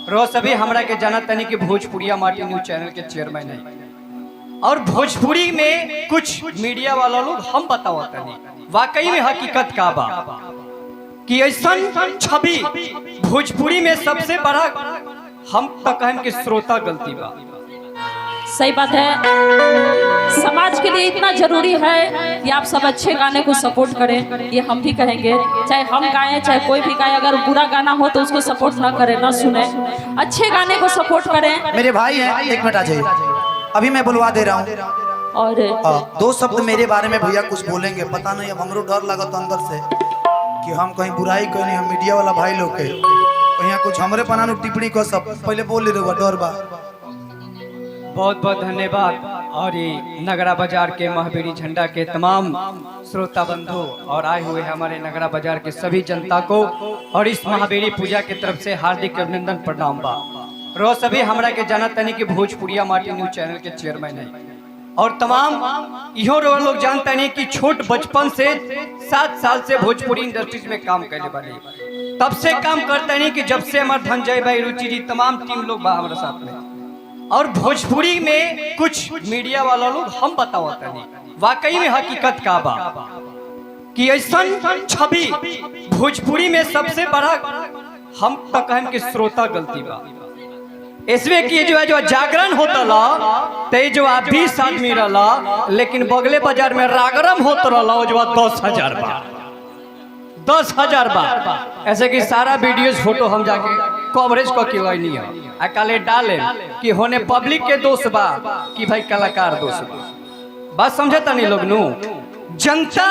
रो सभी हमरा के जाना तनी कि भोजपुरिया माटी न्यूज चैनल के चेयरमैन है और भोजपुरी में कुछ मीडिया वाला लोग हम बताओ तनी वाकई में हकीकत का बा कि ऐसा छवि भोजपुरी में सबसे बड़ा हम तो कहें कि श्रोता गलती बा। सही बात है। समाज के लिए इतना जरूरी है कि आप सब अच्छे गाने को सपोर्ट करें, ये हम भी कहेंगे। चाहे हम गाएं चाहे कोई भी गाए, अगर बुरा गाना हो तो उसको सपोर्ट ना करें, ना सुने, अच्छे गाने को सपोर्ट करें। मेरे भाई हैं, एक मिनट आ जाइए, अभी मैं बुलवा दे रहा हूँ। और दो शब्द मेरे बारे में भैया कुछ बोलेंगे, पता नहीं अब हमरो डर लगा तो अंदर से कि हम कहीं बुराई कहीं हम मीडिया वाला भाई लोग के कहीं कुछ हमरे पनानु टिप्पणी को सब पहले बोल ले रहे डर बा। बहुत बहुत धन्यवाद। और ये नगरा बाजार के महावीरी झंडा के तमाम श्रोता बंधु और आए हुए हमारे नगरा बाजार के सभी जनता को और इस महावीरी पूजा की तरफ से हार्दिक अभिनंदन प्रणाम बा। रो सभी हमरा के जाना तनी कि भोजपुरिया माटी न्यूज चैनल के चेयरमैन है और तमाम इहो लोग जानते नहीं कि छोट बचपन से 7 साल से भोजपुरी इंडस्ट्रीज में काम करने वाले, तब से काम करते नहीं कि जब से हमारे धनंजय भाई, रुचि जी, तमाम टीम लोग बा हमारे साथ में। और भोजपुरी में कुछ मीडिया वाला लोग हम बताओ तनी वाकई में हकीकत का बा कि ऐसा छवि भोजपुरी में सबसे बड़ा हम तो कहें कि श्रोता गलती बा। इसमें कि जो है जो जागरण होता ला ते जो 20 आदमी रहा, लेकिन बगले बाजार में रागरम होता रहा जो 10,000 बार 10,000 बार। ऐसे कि सारा वीडियोस फोटो हम जाके कवरेज को क्यों नहीं है अकाले डाले कि होने पब्लिक के दोस्त बा कि भाई कलाकार दोस्त बा। बात समझे तनी लोग नु, जनता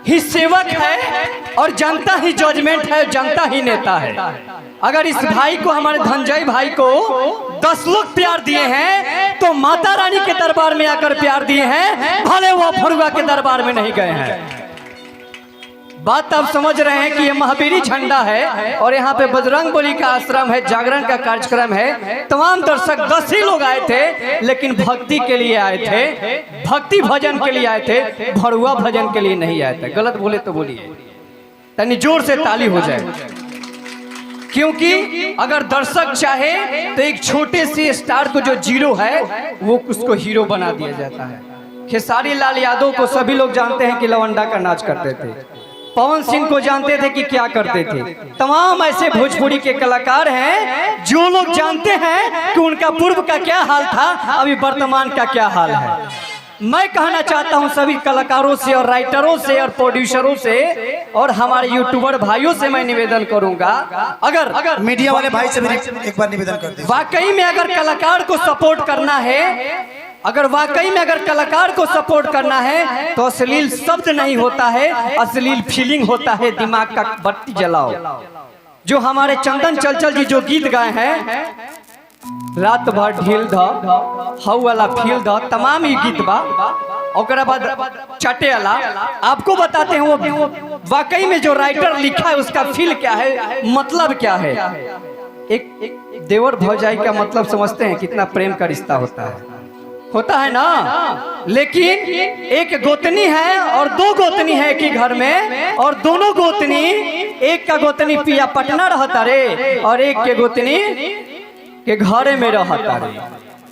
ही सेवक है और जनता ही जजमेंट है, जनता ही नेता है। अगर इस भाई को, हमारे धनंजय भाई को 10 लोग प्यार दिए हैं तो माता रानी के दरबार में आकर प्यार दिए हैं, भले वो फरुआ के दरबार में नहीं गए हैं। बात आप समझ रहे हैं कि ये महावीरी झंडा है और यहाँ पे बजरंगबली का आश्रम है, जागरण का कार्यक्रम है। तमाम दर्शक 10 ही लोग आए थे, लेकिन भक्ति के लिए आए थे, भक्ति भजन के लिए आए थे, भरुआ भजन के लिए नहीं आए थे। गलत बोले तो बोलिए, तनी जोर से ताली हो जाए। क्योंकि अगर दर्शक चाहे तो एक छोटे से स्टार को जो जीरो है वो उसको हीरो बना दिया जाता है। खेसारी लाल यादव को सभी लोग जानते हैं कि लवंडा का नाच करते थे, पवन सिंह को जानते थे कि क्या करते थे। तमाम ऐसे भोजपुरी के कलाकार हैं जो लोग जानते हैं कि उनका पूर्व का क्या हाल था, अभी वर्तमान का क्या हाल है। मैं कहना चाहता हूं सभी कलाकारों से और राइटरों से और प्रोड्यूसरों से और हमारे यूट्यूबर भाइयों से मैं निवेदन करूंगा, अगर मीडिया वाले भाई से एक बार निवेदन करते हैं, वाकई में अगर कलाकार को सपोर्ट करना है, अगर वाकई में अगर कलाकार को सपोर्ट करना है तो अश्लील शब्द नहीं होता है, अश्लील फीलिंग होता है। दिमाग का बत्ती जलाओ। जो हमारे चंदन चंचल जी जो गीत गाए हैं, रात भर ढील ध हऊ वाला फील ध, तमाम ही गीत बा। और बाद चटे वाला आपको बताते हैं वो वाकई में जो राइटर लिखा है उसका फील क्या है, मतलब क्या है। एक देवर भौजाई का मतलब समझते हैं कितना प्रेम का रिश्ता होता है ना। लेकिन एक गोतनी है और 2 गोतनी है एक ही घर में, और दोनों गोतनी, एक का गोतनी पिया पटना रहता रे और एक के गोतनी के घरे में रहता रे।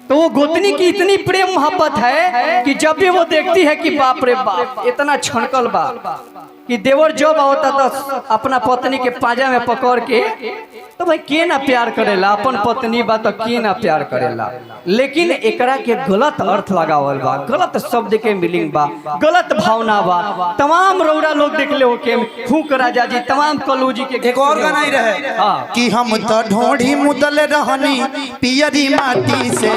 तो वो गोतनी की इतनी प्रेम मोहब्बत है कि जब भी वो देखती है कि बाप रे बाप इतना छनकल बा कि देवर जब होता तो अपना पत्नी के पाजा में पकड़ के, तो भाई के ना प्यार करेला, अपन पत्नी बा तो के ना प्यार करेला। लेकिन एकरा के गलत अर्थ लगावल बा, गलत शब्द के मीनिंग बा, गलत भावना बा। तमाम रौरा लोग देख ले के फूक राजा जी, तमाम कल्लू जी के एक और गाना ही रहे कि हम तो ढोढ़ी मुदल रहनी पियरी माटी से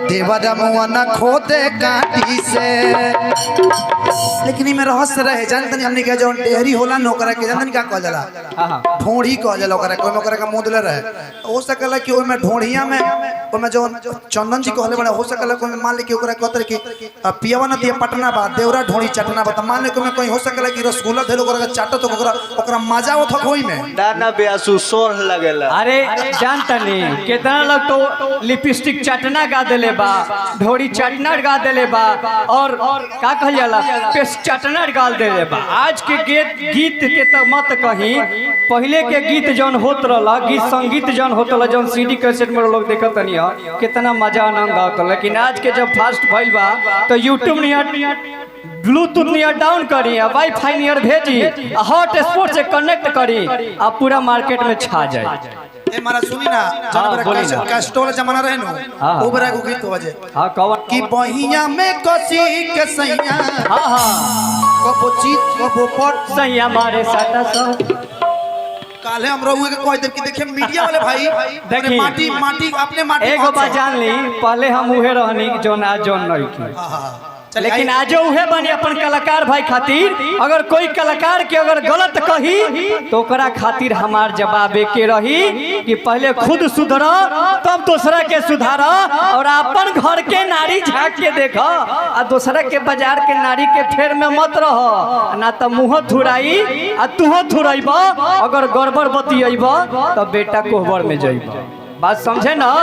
देवर मुआ न खोदे काटी से। लेकिन इमे रहस्य रहे, जानतनी हमने के जो डेहरी होला नोकरा के जानतनी का कहल जाला, ढोढ़ी कहल जाला। ओकरा कोई ओकरा का मुदले रहे, हो सकला कि ओय में ढोढ़िया में ओमे जो चंदन जी कहले बड़ा हो सकला कोई मान ले कि ओकरा कहतर कि पियावा न दिया पटना बा देवरा ढोणी चटना बा त मान ले कोई कहीं हो सकला कि रसगुल्ला देलो ओकरा चाटो तो ओकरा मजा उठ होई में दाना बेसु सोर लगेला। अरे जानता नहीं कितना लोग तो लिपस्टिक चटना गा देले बा, ढोरी चटना गा देले बा, और का कहल जाला पेस्ट चटना गा देले बा। आज के गीत के तो मत कहीं, पहले के गीत जौन होत रहला, गीत संगीत जौन होत रहला, जौन सीडी कैसेट में लोग देखत नहीं है कितना मजा आनंद आता। लेकिन आज के जब फास्ट भइल बा तो यूट्यूब नहीं ब्लूटूथ नियर डाउन करी, वाईफाई नियर भेजी, हॉटस्पॉट से कनेक्ट करी, अब पूरा मार्केट में छा जाए। ए मारा सुनी ना जब कैस्ट्रोल जमाना रहे नो ओ बरा को गीत बजे हां कवन कि बहिया में कसी के सैया हां हां कबो चीत कबो पट सैया मारे साटा सो काले हम रहुए के कह दे कि देखिए मीडिया वाले भाई देखिए माटी अपने माटी एगो बात जान ली, पहले हम उहे रहनी जोन आज जोन नहीं की, लेकिन आज उहे बनी अपन कलाकार भाई खातिर। अगर कोई कलाकार के अगर गलत कही तो ओकरा खातिर हमार जवाब के रही कि पहले खुद सुधर तब दूसरा के सुधार, और अपन घर के नारी झाँक के देख, आ दूसरा के बाजार के नारी के फेर में मत रह, ना तो मुँह थुराई आ तुहो थुरैब, अगर गड़बड़ बतियब तो बेटा कोहबर में जइब। बात समझे ना।